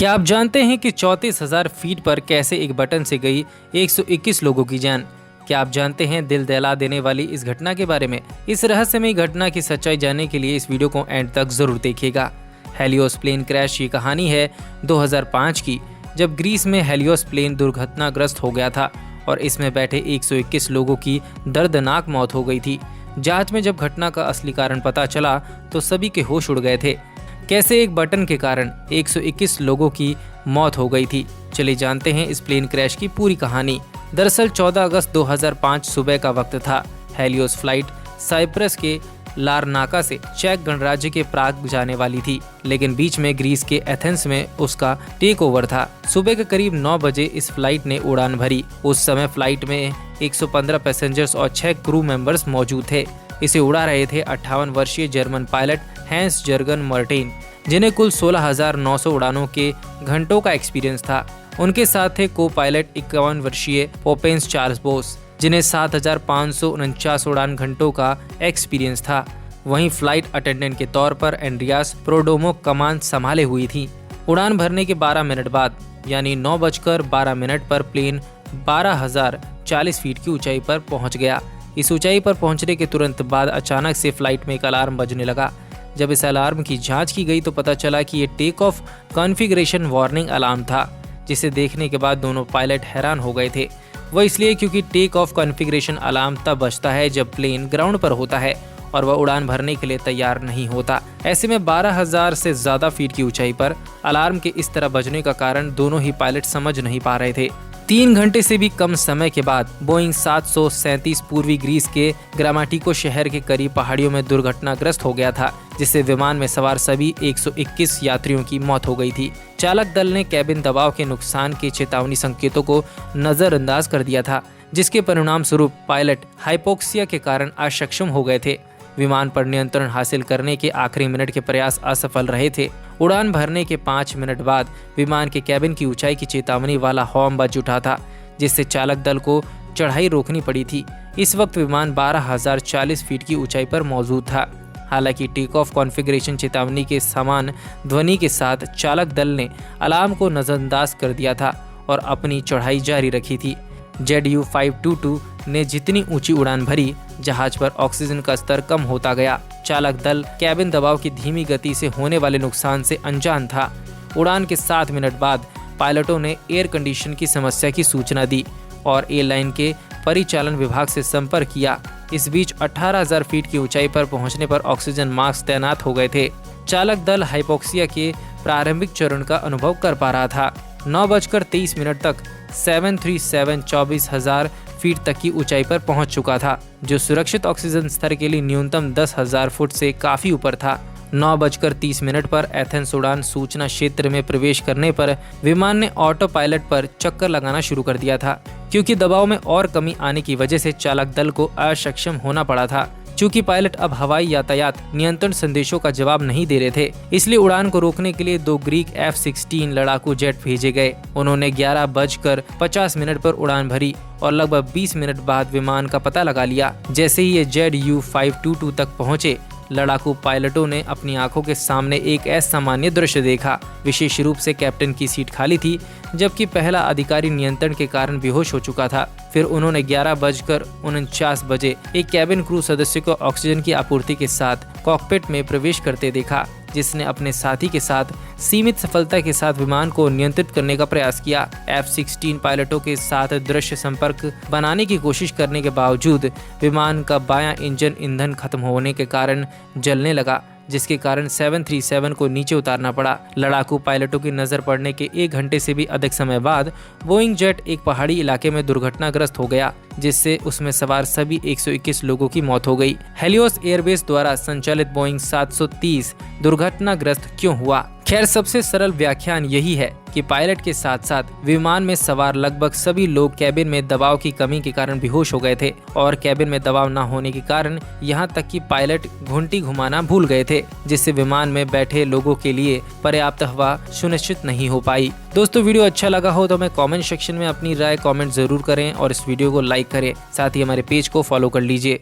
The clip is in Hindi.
क्या आप जानते हैं कि 34,000 फीट पर कैसे एक बटन से गई 121 लोगों की जान? क्या आप जानते हैं दिल दहला देने वाली इस घटना के बारे में? इस रहस्यमयी घटना की सच्चाई जानने के लिए इस वीडियो को एंड तक जरूर देखिएगा। हेलियोस प्लेन क्रैश की कहानी है 2005 की, जब ग्रीस में हेलियोस प्लेन दुर्घटनाग्रस्त हो गया था और इसमें बैठे 121 लोगों की दर्दनाक मौत हो गई थी। जांच में जब घटना का असली कारण पता चला तो सभी के होश उड़ गए थे। कैसे एक बटन के कारण 121 लोगों की मौत हो गई थी, चलिए जानते हैं इस प्लेन क्रैश की पूरी कहानी। दरअसल 14 अगस्त 2005 सुबह का वक्त था। हेलियोस फ्लाइट साइप्रस के लारनाका से चेक गणराज्य के प्राग जाने वाली थी, लेकिन बीच में ग्रीस के एथेंस में उसका टेक ओवर था। सुबह के करीब 9 बजे इस फ्लाइट ने उड़ान भरी। उस समय फ्लाइट में 115 पैसेंजर्स और 6 क्रू मेंबर्स मौजूद थे। इसे उड़ा रहे थे 58 वर्षीय German pilot Hans Jurgen Martin, जिन्हें कुल 16,900 उड़ानों के घंटों का एक्सपीरियंस था। उनके साथ थे को पायलट 51 वर्षीय पोपेंस चार्ल्स बोस, जिन्हें 7,549 उड़ान घंटों का एक्सपीरियंस था। वहीं फ्लाइट अटेंडेंट के तौर पर एंड्रियास प्रोडोमो कमान संभाले हुई थी। उड़ान भरने के 12 मिनट बाद यानी 9:12 पर प्लेन 12,040 फीट की ऊंचाई पर पहुंच गया। इस ऊंचाई पर पहुंचने के तुरंत बाद अचानक से फ्लाइट में एक अलार्म बजने लगा। जब इस अलार्म की जांच की गई तो पता चला कि ये take off configuration warning alarm था, जिसे देखने के बाद दोनों पायलट हैरान हो गए थे। वह इसलिए क्योंकि टेक ऑफ कॉन्फ़िगरेशन अलार्म तब बजता है जब प्लेन ग्राउंड पर होता है और वह उड़ान भरने के लिए तैयार नहीं होता। ऐसे में 12,000 से ज्यादा फीट की ऊंचाई पर अलार्म के इस तरह बजने का कारण दोनों ही पायलट समझ नहीं पा रहे थे। 3 घंटे से भी कम समय के बाद बोइंग 737 पूर्वी ग्रीस के ग्रामाटिको शहर के करीब पहाड़ियों में दुर्घटनाग्रस्त हो गया था, जिससे विमान में सवार सभी 121 यात्रियों की मौत हो गई थी। चालक दल ने कैबिन दबाव के नुकसान के चेतावनी संकेतों को नजरअंदाज कर दिया था, जिसके परिणाम स्वरूप पायलट हाइपोक्सिया के कारण अक्षम हो गए थे। विमान पर नियंत्रण हासिल करने के आखिरी मिनट के प्रयास असफल रहे थे। उड़ान भरने के 5 मिनट बाद विमान के कैबिन की ऊंचाई की चेतावनी वाला हॉर्न बज उठा था, जिससे चालक दल को चढ़ाई रोकनी पड़ी थी। इस वक्त विमान 12,040 फीट की ऊंचाई पर मौजूद था। हालांकि टेक ऑफ कॉन्फ़िगरेशन चेतावनी के समान ध्वनि के साथ चालक दल ने अलार्म को नजरअंदाज कर दिया था और अपनी चढ़ाई जारी रखी थी। ZU-522 ने जितनी ऊंची उड़ान भरी, जहाज पर ऑक्सीजन का स्तर कम होता गया। चालक दल कैबिन दबाव की धीमी गति से होने वाले नुकसान से अनजान था। उड़ान के 7 मिनट बाद पायलटों ने एयर कंडीशन की समस्या की सूचना दी और एयरलाइन के परिचालन विभाग से संपर्क किया। इस बीच 18,000 फीट की ऊंचाई पर पहुंचने पर ऑक्सीजन मास्क तैनात हो गए थे। चालक दल हाइपोक्सिया के प्रारंभिक चरण का अनुभव कर पा रहा था। 9:23 तक 737 24,000 फीट तक की ऊंचाई पर पहुंच चुका था, जो सुरक्षित ऑक्सीजन स्तर के लिए न्यूनतम 10,000 फुट से काफी ऊपर था। 9:30 पर एथेंस उड़ान सूचना क्षेत्र में प्रवेश करने पर विमान ने ऑटो पायलट पर चक्कर लगाना शुरू कर दिया था, क्योंकि दबाव में और कमी आने की वजह से चालक दल को अक्षम होना पड़ा था। चूंकि पायलट अब हवाई यातायात नियंत्रण संदेशों का जवाब नहीं दे रहे थे, इसलिए उड़ान को रोकने के लिए 2 ग्रीक F-16 लड़ाकू जेट भेजे गए। उन्होंने 11:50 पर उड़ान भरी और लगभग 20 मिनट बाद विमान का पता लगा लिया। जैसे ही ये ZU-522 तक पहुंचे, लड़ाकू पायलटों ने अपनी आंखों के सामने एक असामान्य दृश्य देखा। विशेष रूप से कैप्टन की सीट खाली थी, जबकि पहला अधिकारी नियंत्रण के कारण बेहोश हो चुका था। फिर उन्होंने 11:49 बजे एक कैबिन क्रू सदस्य को ऑक्सीजन की आपूर्ति के साथ कॉकपिट में प्रवेश करते देखा, जिसने अपने साथी के साथ सीमित सफलता के साथ विमान को नियंत्रित करने का प्रयास किया। F-16 पायलटों के साथ दृश्य संपर्क बनाने की कोशिश करने के बावजूद विमान का बायां इंजन ईंधन खत्म होने के कारण जलने लगा, जिसके कारण 737 को नीचे उतारना पड़ा। लड़ाकू पायलटों की नजर पड़ने के 1 घंटे से भी अधिक समय बाद बोइंग जेट एक पहाड़ी इलाके में दुर्घटनाग्रस्त हो गया, जिससे उसमें सवार सभी 121 लोगों की मौत हो गई। हेलियोस एयरबेस द्वारा संचालित बोइंग 730 दुर्घटनाग्रस्त क्यों हुआ? खैर, सबसे सरल व्याख्यान यही है कि पायलट के साथ साथ विमान में सवार लगभग सभी लोग कैबिन में दबाव की कमी के कारण बेहोश हो गए थे और कैबिन में दबाव न होने के कारण यहाँ तक कि पायलट घुंटी घुमाना भूल गए थे, जिससे विमान में बैठे लोगों के लिए पर्याप्त हवा सुनिश्चित नहीं हो पाई। दोस्तों, वीडियो अच्छा लगा हो तो हमें कमेंट सेक्शन में अपनी राय कमेंट जरूर करें और इस वीडियो को लाइक करें। साथ ही हमारे पेज को फॉलो कर लीजिए।